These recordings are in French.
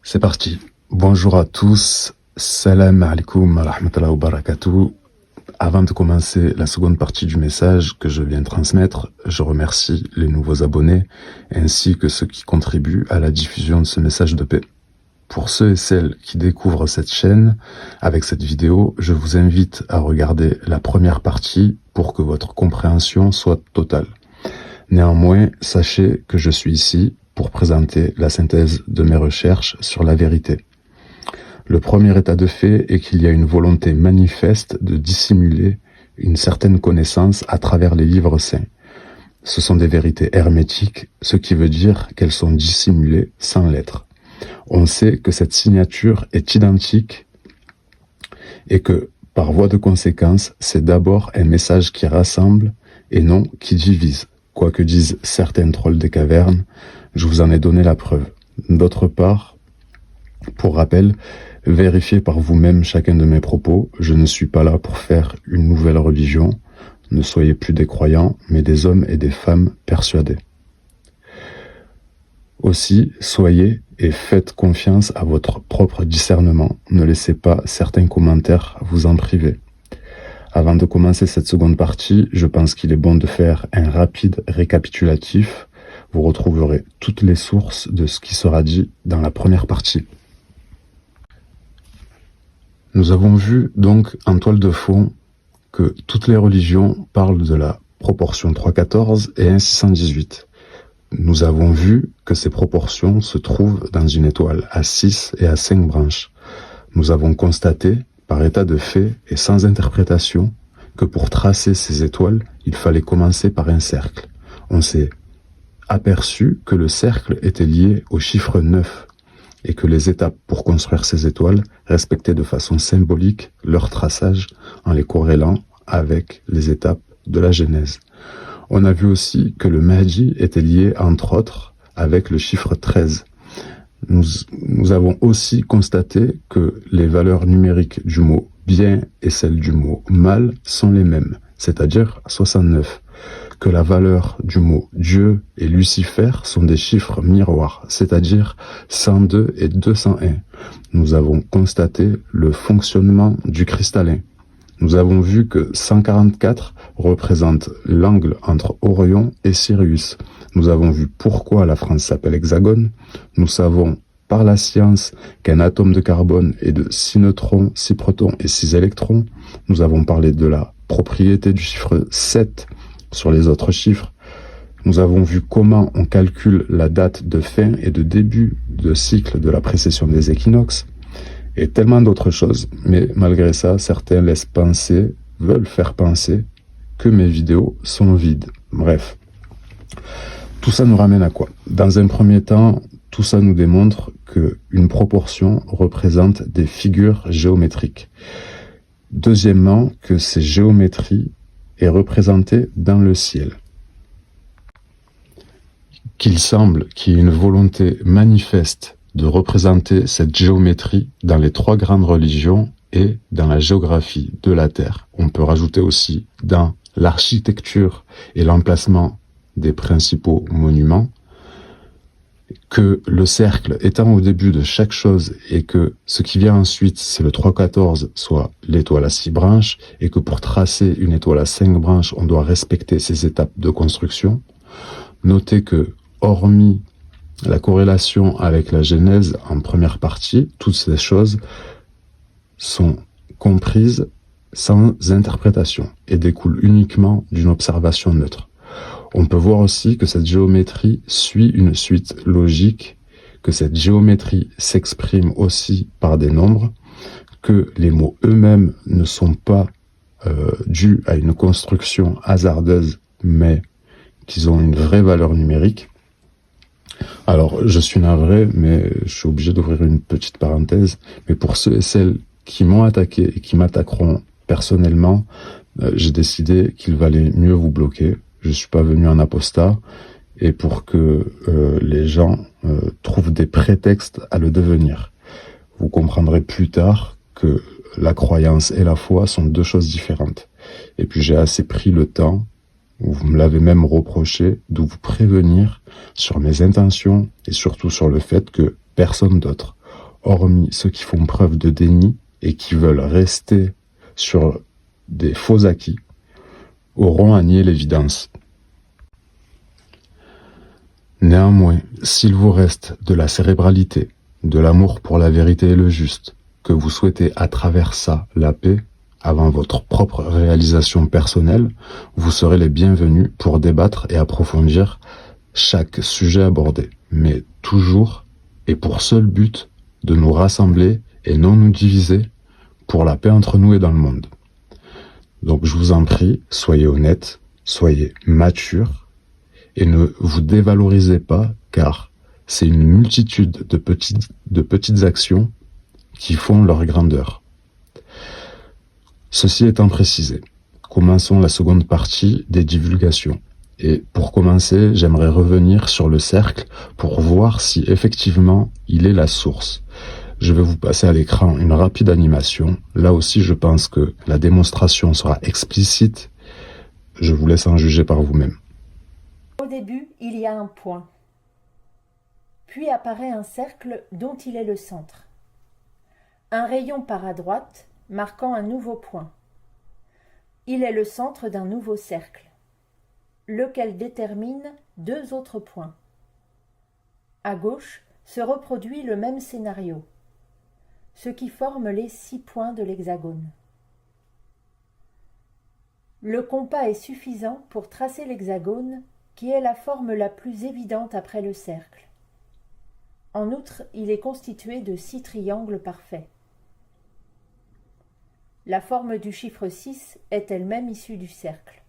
C'est parti. Bonjour à tous. Salam alaikum wa rahmatullahi wa barakatuh. Avant de commencer la seconde partie du message que je viens transmettre, je remercie les nouveaux abonnés ainsi que ceux qui contribuent à la diffusion de ce message de paix. Pour ceux et celles qui découvrent cette chaîne, avec cette vidéo, je vous invite à regarder la première partie pour que votre compréhension soit totale. Néanmoins, sachez que je suis ici pour présenter la synthèse de mes recherches sur la vérité. Le premier état de fait est qu'il y a une volonté manifeste de dissimuler une certaine connaissance à travers les livres saints. Ce sont des vérités hermétiques, ce qui veut dire qu'elles sont dissimulées sans l'être. On sait que cette signature est identique et que, par voie de conséquence, c'est d'abord un message qui rassemble et non qui divise. Quoi que disent certains trolls des cavernes, je vous en ai donné la preuve. D'autre part, pour rappel, vérifiez par vous-même chacun de mes propos. Je ne suis pas là pour faire une nouvelle religion. Ne soyez plus des croyants, mais des hommes et des femmes persuadés. Aussi, soyez et faites confiance à votre propre discernement. Ne laissez pas certains commentaires vous en priver. Avant de commencer cette seconde partie, je pense qu'il est bon de faire un rapide récapitulatif. Vous retrouverez toutes les sources de ce qui sera dit dans la première partie. Nous avons vu donc en toile de fond que toutes les religions parlent de la proportion 3,14 et 1,618. Nous avons vu que ces proportions se trouvent dans une étoile à 6 et à 5 branches. Nous avons constaté, par état de fait et sans interprétation, que pour tracer ces étoiles, il fallait commencer par un cercle. On s'est aperçu que le cercle était lié au chiffre 9 et que les étapes pour construire ces étoiles respectaient de façon symbolique leur traçage en les corrélant avec les étapes de la Genèse. On a vu aussi que le Mahdi était lié, entre autres, avec le chiffre 13. Nous avons aussi constaté que les valeurs numériques du mot bien et celles du mot mal sont les mêmes, c'est-à-dire 69. Que la valeur du mot Dieu et Lucifer sont des chiffres miroirs, c'est-à-dire 102 et 201. Nous avons constaté le fonctionnement du cristallin. Nous avons vu que 144 représente l'angle entre Orion et Sirius. Nous avons vu pourquoi la France s'appelle hexagone. Nous savons par la science qu'un atome de carbone est de 6 neutrons, 6 protons et 6 électrons. Nous avons parlé de la propriété du chiffre 7 sur les autres chiffres. Nous avons vu comment on calcule la date de fin et de début de cycle de la précession des équinoxes et tellement d'autres choses. Mais malgré ça, certains laissent penser, veulent faire penser que mes vidéos sont vides. Bref, tout ça nous ramène à quoi? Dans un premier temps, tout ça nous démontre qu'une proportion représente des figures géométriques. Deuxièmement, que ces géométries est représentée dans le ciel. Qu'il semble qu'il y ait une volonté manifeste de représenter cette géométrie dans les trois grandes religions et dans la géographie de la Terre. On peut rajouter aussi dans l'architecture et l'emplacement des principaux monuments, que le cercle étant au début de chaque chose et que ce qui vient ensuite, c'est le 3,14, soit l'étoile à 6 branches, et que pour tracer une étoile à 5 branches, on doit respecter ces étapes de construction. Notez que, hormis la corrélation avec la Genèse en première partie, toutes ces choses sont comprises sans interprétation et découlent uniquement d'une observation neutre. On peut voir aussi que cette géométrie suit une suite logique, que cette géométrie s'exprime aussi par des nombres, que les mots eux-mêmes ne sont pas dus à une construction hasardeuse, mais qu'ils ont une vraie valeur numérique. Alors, je suis navré, mais je suis obligé d'ouvrir une petite parenthèse. Mais pour ceux et celles qui m'ont attaqué et qui m'attaqueront personnellement, j'ai décidé qu'il valait mieux vous bloquer. Je suis pas venu en apostat, et pour que les gens trouvent des prétextes à le devenir. Vous comprendrez plus tard que la croyance et la foi sont deux choses différentes. Et puis j'ai assez pris le temps, vous me l'avez même reproché, de vous prévenir sur mes intentions et surtout sur le fait que personne d'autre hormis ceux qui font preuve de déni et qui veulent rester sur des faux acquis, auront à nier l'évidence. Néanmoins, s'il vous reste de la cérébralité, de l'amour pour la vérité et le juste, que vous souhaitez à travers ça la paix, avant votre propre réalisation personnelle, vous serez les bienvenus pour débattre et approfondir chaque sujet abordé, mais toujours et pour seul but de nous rassembler et non nous diviser pour la paix entre nous et dans le monde. Donc je vous en prie, soyez honnêtes, soyez matures et ne vous dévalorisez pas, car c'est une multitude de petites actions qui font leur grandeur. Ceci étant précisé, commençons la seconde partie des divulgations. Et pour commencer, j'aimerais revenir sur le cercle pour voir si effectivement il est la source. Je vais vous passer à l'écran une rapide animation. Là aussi, je pense que la démonstration sera explicite. Je vous laisse en juger par vous-même. Au début, il y a un point. Puis apparaît un cercle dont il est le centre. Un rayon part à droite, marquant un nouveau point. Il est le centre d'un nouveau cercle, lequel détermine deux autres points. À gauche se reproduit le même scénario, ce qui forme les 6 points de l'hexagone. Le compas est suffisant pour tracer l'hexagone, qui est la forme la plus évidente après le cercle. En outre, il est constitué de 6 triangles parfaits. La forme du chiffre 6 est elle-même issue du cercle.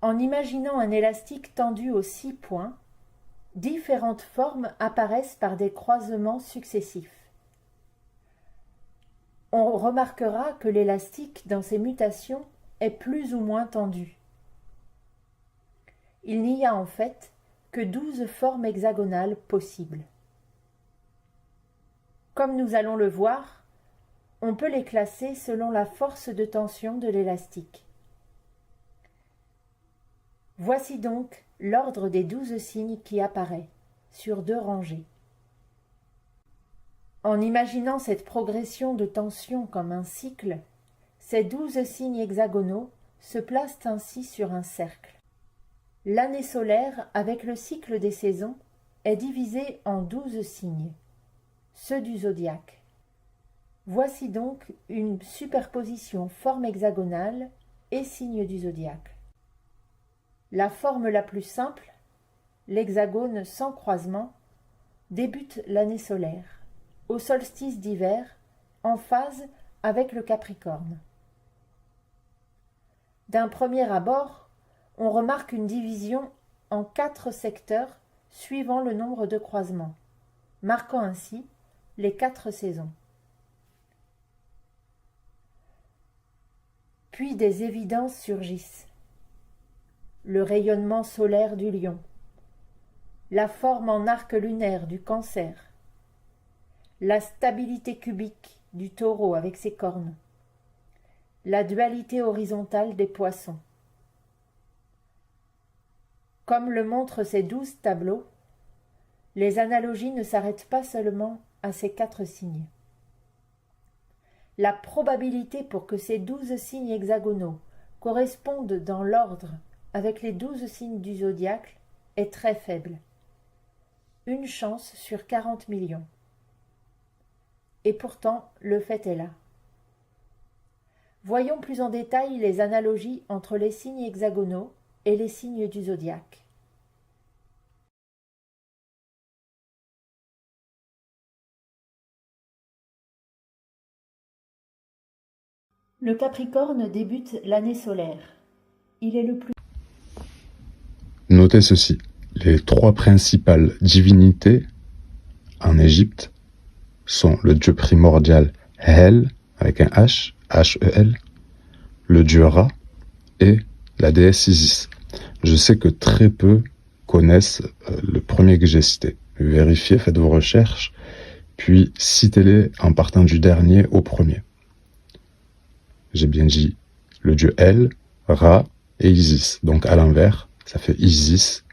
En imaginant un élastique tendu aux 6 points, différentes formes apparaissent par des croisements successifs. On remarquera que l'élastique, dans ses mutations, est plus ou moins tendu. Il n'y a en fait que 12 formes hexagonales possibles. Comme nous allons le voir, on peut les classer selon la force de tension de l'élastique. Voici donc l'ordre des 12 signes qui apparaît, sur 2 rangées. En imaginant cette progression de tension comme un cycle, ces 12 signes hexagonaux se placent ainsi sur un cercle. L'année solaire, avec le cycle des saisons, est divisée en 12 signes, ceux du zodiaque. Voici donc une superposition forme hexagonale et signe du zodiaque. La forme la plus simple, l'hexagone sans croisement, débute l'année solaire, au solstice d'hiver, en phase avec le Capricorne. D'un premier abord, on remarque une division en 4 secteurs suivant le nombre de croisements, marquant ainsi les 4 saisons. Puis des évidences surgissent. Le rayonnement solaire du Lion, la forme en arc lunaire du Cancer, la stabilité cubique du Taureau avec ses cornes, la dualité horizontale des Poissons. Comme le montrent ces 12 tableaux, les analogies ne s'arrêtent pas seulement à ces 4 signes. La probabilité pour que ces 12 signes hexagonaux correspondent dans l'ordre avec les 12 signes du zodiaque est très faible. Une chance sur 40 millions. Et pourtant, le fait est là. Voyons plus en détail les analogies entre les signes hexagonaux et les signes du zodiaque. Le Capricorne débute l'année solaire. Il est le plus... Notez ceci, les 3 principales divinités en Égypte sont le dieu primordial Hel, avec un H, H-E-L, le dieu Ra et la déesse Isis. Je sais que très peu connaissent le premier que j'ai cité. Vérifiez, faites vos recherches, puis citez-les en partant du dernier au premier. J'ai bien dit le dieu El, Ra et Isis. Donc à l'envers, ça fait Isis,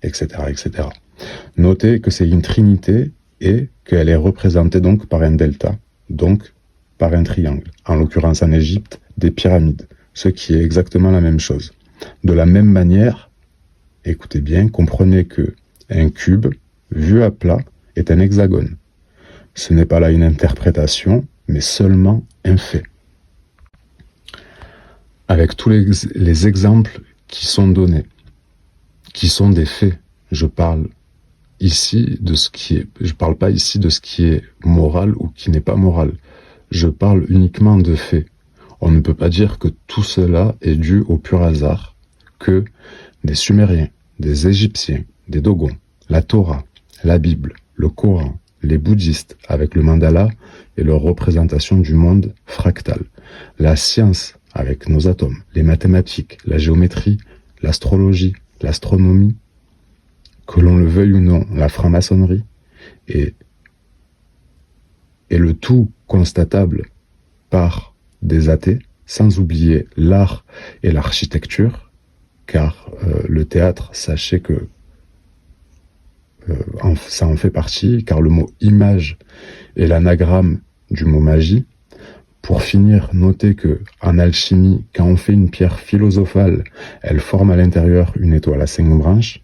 etc., etc. Notez que c'est une trinité et qu'elle est représentée donc par un delta, donc par un triangle. En l'occurrence en Égypte, des pyramides, ce qui est exactement la même chose. De la même manière, écoutez bien, comprenez que un cube, vu à plat, est un hexagone. Ce n'est pas là une interprétation, mais seulement un fait. Avec tous les exemples qui sont donnés, qui sont des faits, je parle ici de ce qui est, je parle pas ici de ce qui est moral ou qui n'est pas moral. Je parle uniquement de faits. On ne peut pas dire que tout cela est dû au pur hasard, que des Sumériens, des Égyptiens, des Dogons, la Torah, la Bible, le Coran, les bouddhistes avec le mandala et leur représentation du monde fractal, la science avec nos atomes, les mathématiques, la géométrie, l'astrologie, l'astronomie, que l'on le veuille ou non, la franc-maçonnerie, et le tout constatable par des athées, sans oublier l'art et l'architecture, car le théâtre, sachez que ça en fait partie, car le mot image est l'anagramme du mot magie. Pour finir, notez que en alchimie, quand on fait une pierre philosophale, elle forme à l'intérieur une étoile à 5 branches.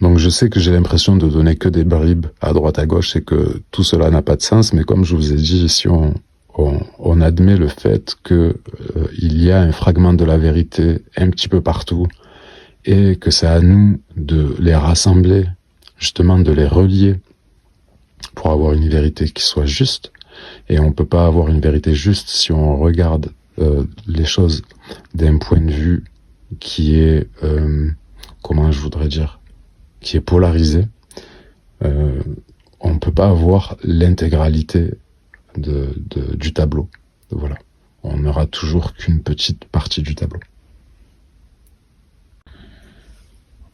Donc je sais que j'ai l'impression de donner que des bribes à droite à gauche et que tout cela n'a pas de sens, mais comme je vous ai dit, si on admet le fait que il y a un fragment de la vérité un petit peu partout et que c'est à nous de les rassembler, justement de les relier pour avoir une vérité qui soit juste. Et on peut pas avoir une vérité juste si on regarde les choses d'un point de vue qui est, comment je voudrais dire, qui est polarisé. On peut pas avoir l'intégralité du tableau. Voilà. On n'aura toujours qu'une petite partie du tableau.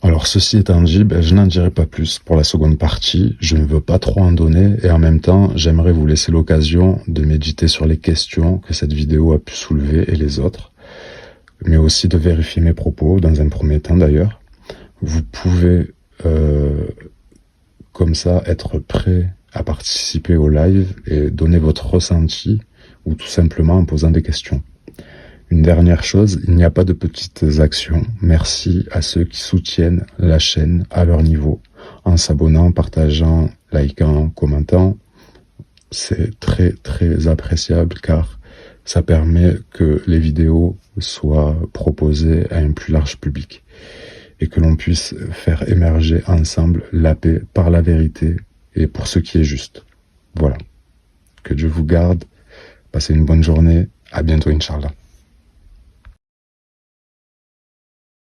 Alors ceci étant dit, je n'en dirai pas plus pour la seconde partie, je ne veux pas trop en donner et en même temps j'aimerais vous laisser l'occasion de méditer sur les questions que cette vidéo a pu soulever et les autres, mais aussi de vérifier mes propos dans un premier temps d'ailleurs. Vous pouvez comme ça être prêt à participer au live et donner votre ressenti ou tout simplement en posant des questions. Une dernière chose, il n'y a pas de petites actions. Merci à ceux qui soutiennent la chaîne à leur niveau, en s'abonnant, partageant, likant, commentant. C'est très très appréciable car ça permet que les vidéos soient proposées à un plus large public et que l'on puisse faire émerger ensemble la paix par la vérité et pour ce qui est juste. Voilà. Que Dieu vous garde. Passez une bonne journée. À bientôt, Inch'Allah.